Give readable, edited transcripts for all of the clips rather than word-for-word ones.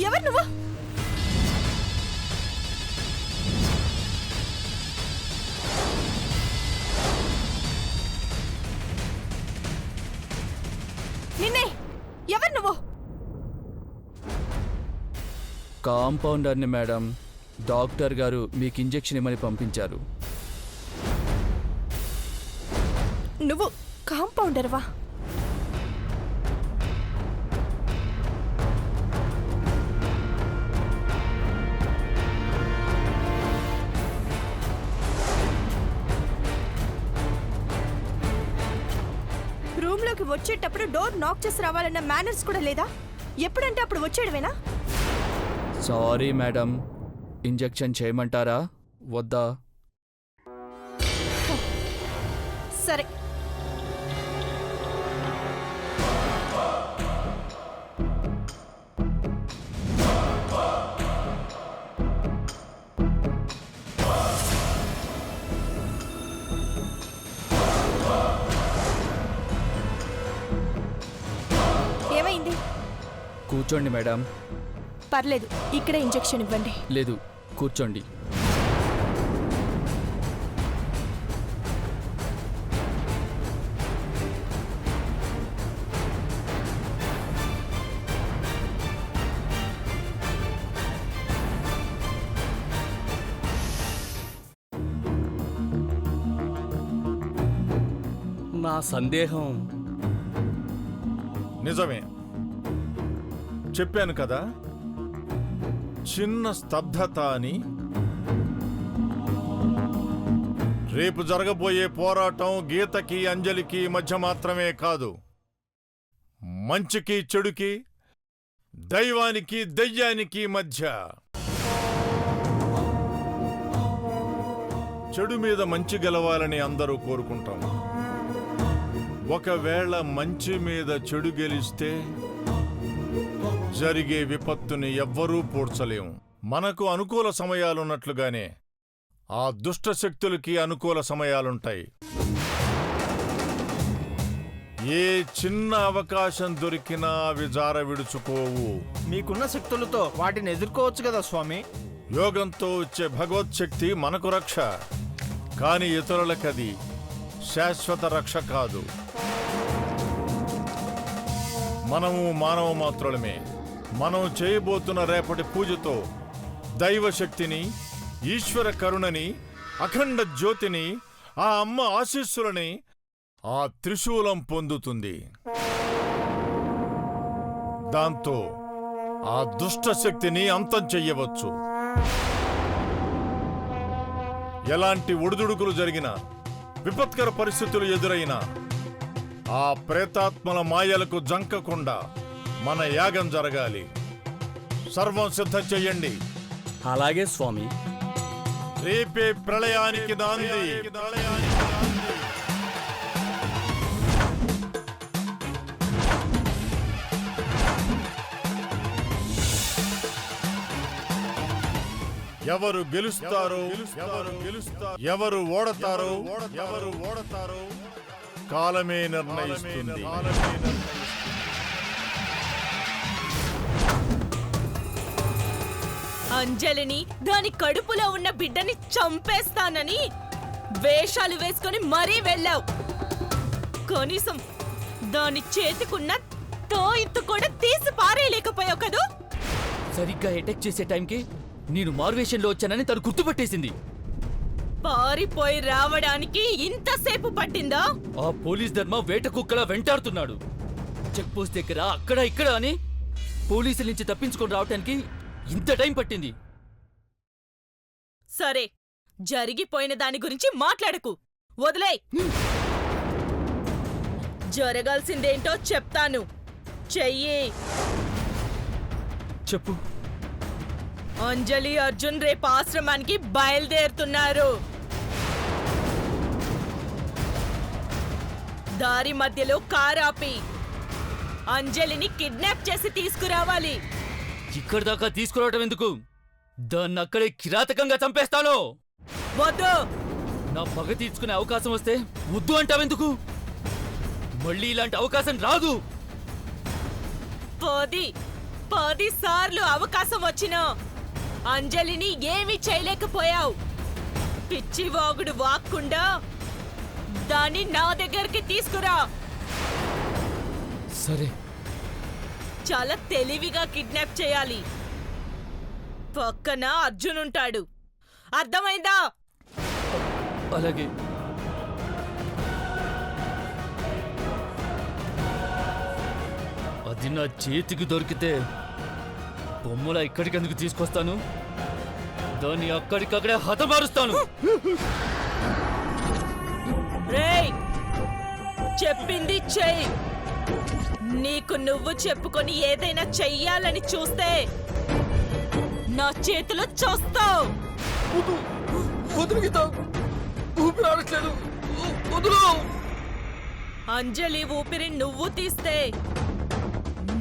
ఎవరు నువ్వు? నిన్నే, ఎవరు నువ్వు? కాంపౌండర్ని మేడం. డాక్టర్ గారు మీకు ఇంజెక్షన్ ఇమ్మని పంపించారు. నువ్వు కాంపౌండర్వా? రూమ్లోకి వచ్చేటప్పుడు డోర్ నాక్ చేసి రావాలన్న మేనర్స్ కూడా లేదా? ఎప్పుడంటే అప్పుడు వచ్చేయడమేనా? సారీ మేడం, ఇంజెక్షన్ చేయమంటారా వద్దా? సరే. ఏమైంది? కూర్చోండి మేడం. పర్లేదు, ఇక్కడే ఇంజెక్షన్ ఇవ్వండి. లేదు, కూర్చోండి. నా సందేహం నిజమే. చెప్పాను కదా, చిన్న స్తబ్దత అని. రేపు జరగబోయే పోరాటం గీతకి అంజలికి మధ్య మాత్రమే కాదు, మంచికి చెడుకి, దైవానికి దయ్యానికి మధ్య. చెడు మీద మంచి గెలవాలని అందరూ కోరుకుంటాం. ఒకవేళ మంచి మీద చెడు గెలిస్తే జరిగే విపత్తుని ఎవ్వరూ పూడ్చలేం. మనకు అనుకూల సమయాలున్నట్లుగానే ఆ దుష్ట శక్తులకి అనుకూల సమయాలుంటాయి. ఏ చిన్న అవకాశం దొరికినా అవి జార విడుచుకోవు. మీకున్న శక్తులతో వాటిని ఎదుర్కోవచ్చు కదా స్వామి. యోగంతో వచ్చే భగవత్శక్తి మనకు రక్ష, కాని ఇతరులకది శాశ్వత రక్ష కాదు. మనము మానవ మాత్రులమే. మనం చేయబోతున్న రేపటి పూజతో దైవశక్తిని, ఈశ్వర కరుణని, అఖండ జ్యోతిని, ఆ అమ్మ ఆశీస్సులని ఆ త్రిశూలం పొందుతుంది. దాంతో ఆ దుష్ట శక్తిని అంతం చెయ్యవచ్చు. ఎలాంటి ఒడిదుడుకులు జరిగినా, విపత్కర పరిస్థితులు ఎదురైనా ఆ ప్రేతాత్మల మాయలకు జంకకుండా మన యాగం జరగాలి. సర్వం సిద్ధం చెయ్యండి. అలాగే స్వామి. రేపే ప్రళయానికి నాంది. ఎవరు గెలుస్తారో, ఎవరు ఓడతారో కాలమే నిర్ణయిస్తుంది. అంజలిని, దాని కడుపులో ఉన్న బిడ్డని చంపేస్తానని వేషాలు వేసుకొని మరీ వెళ్ళావు. కనీసం దాని చేతికున్న తోయిత్తు కూడా తీసి పారేయలేకపోయావు కదూ. సరిగ్గా అటాక్ చేసే టైంకి నేను మారువేషంలో వచ్చానని తను గుర్తుపట్టేసింది. పారిపోయి రావడానికి ఇంతసేపు పట్టిందా? ఆ పోలీస్ ధర్మ వేట కుక్కలా వెంటాడుతున్నాడు. చెక్ పోస్ట్ దగ్గర అక్కడ ఇక్కడ అని పోలీసుల నుంచి తప్పించుకొని రావటానికి ఇంత టైం పట్టింది. సరే, జరిగిపోయిన దాని గురించి మాట్లాడకు, వదిలే. జరగాల్సిందేంటో చెప్తాను, చెయ్యి. చెప్పు. అంజలి, అర్జున్ రేపు ఆశ్రమానికి బయలుదేరుతున్నారు. దారి మధ్యలో కారాపి అంజలిని కిడ్నాప్ చేసి తీసుకురావాలి. ఇక్కడి దాకా తీసుకురావటం ఎందుకు? దాన్ని అక్కడే కిరాతకంగా చంపేస్తాను. వద్దు. నా పగ తీర్చుకునే అవకాశం వస్తే వద్దు అంటావెందుకు? మళ్ళీ ఇలాంటి అవకాశం రాదు. పోది 10 సార్లు అవకాశం వచ్చినా అంజలిని ఏమీ చేయలేకపోయావు. పిచ్చి వాగుడు వాక్కుండా దాన్ని నా దగ్గరికి తీసుకురా. సరే. చాలా తెలివిగా కిడ్నాప్ చేయాలి. పక్కన అర్జున్ ఉంటాడు, అర్థమైందా? అలాగే. అది నా చేతికి దొరికితే బొమ్మల ఇక్కడికి ఎందుకు తీసుకొస్తాను, దాన్ని అక్కడికక్కడే హతమారుస్తాను. రేయ్, చెప్పింది చెయ్యి. నీకు నువ్వు చెప్పుకొని ఏదైనా చెయ్యాలని చూస్తే నా చేతిలో చూస్తావు. అంజలి ఊపిరి నువ్వు తీస్తే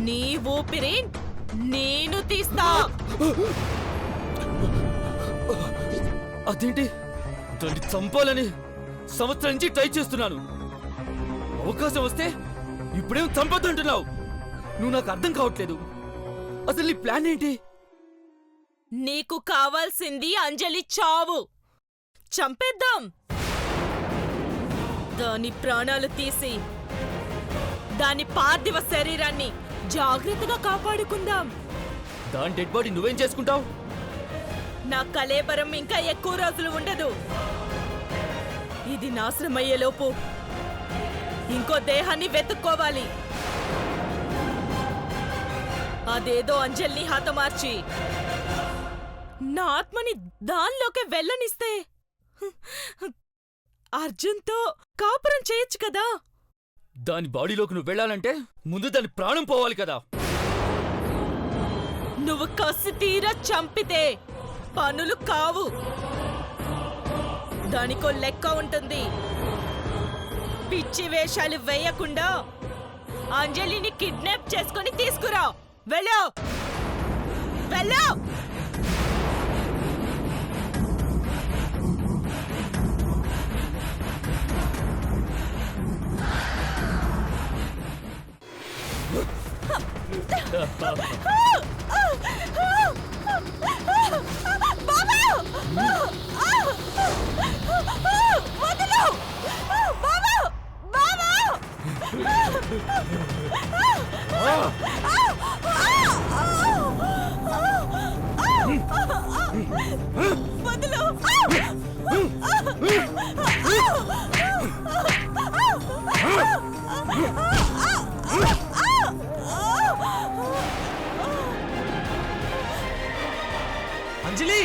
నీ ఊపిరి నేను తీస్తా. అదేంటి, దాన్ని చంపాలని సంవత్సరం నుంచి ట్రై చేస్తున్నాను. అవకాశం వస్తే ఇప్పుడేం చంపొద్దంటున్నావు? నువ్వు నాకు అర్థం కావట్లేదు. అసలు నీ ప్లాన్ ఏంటి? నీకు కావాల్సింది అంజలి చావు. చంపేద్దాం. దాని ప్రాణాలు తీసి దాని పార్థివ శరీరాన్ని జాగ్రత్తగా కాపాడుకుందాం. దాని డెడ్ బాడీ నువ్వేం చేసుకుంటావు? నా కళేబరం ఇంకా ఎక్కువ రోజులు ఉండదు. ఇది నాశనమయ్యేలోపు ఇంకో దేహాన్ని వెతుక్కోవాలి. అదేదో అంజలిని హతమార్చి నా ఆత్మని దానిలోకి వెళ్ళనిస్తే అర్జున్తో కాపురం చేయొచ్చు కదా. దాని బాడీలోకి నువ్వు వెళ్ళాలంటే ముందు దాని ప్రాణం పోవాలి కదా. నువ్వు కసి తీరా చంపితే పనులు కావు. దానికో లెక్క ఉంటుంది. పిచ్చి వేషాలు వేయకుండా అంజలిని కిడ్నాప్ చేసుకొని తీసుకురా. వెళ్ళు, వెళ్ళు. అంజలి!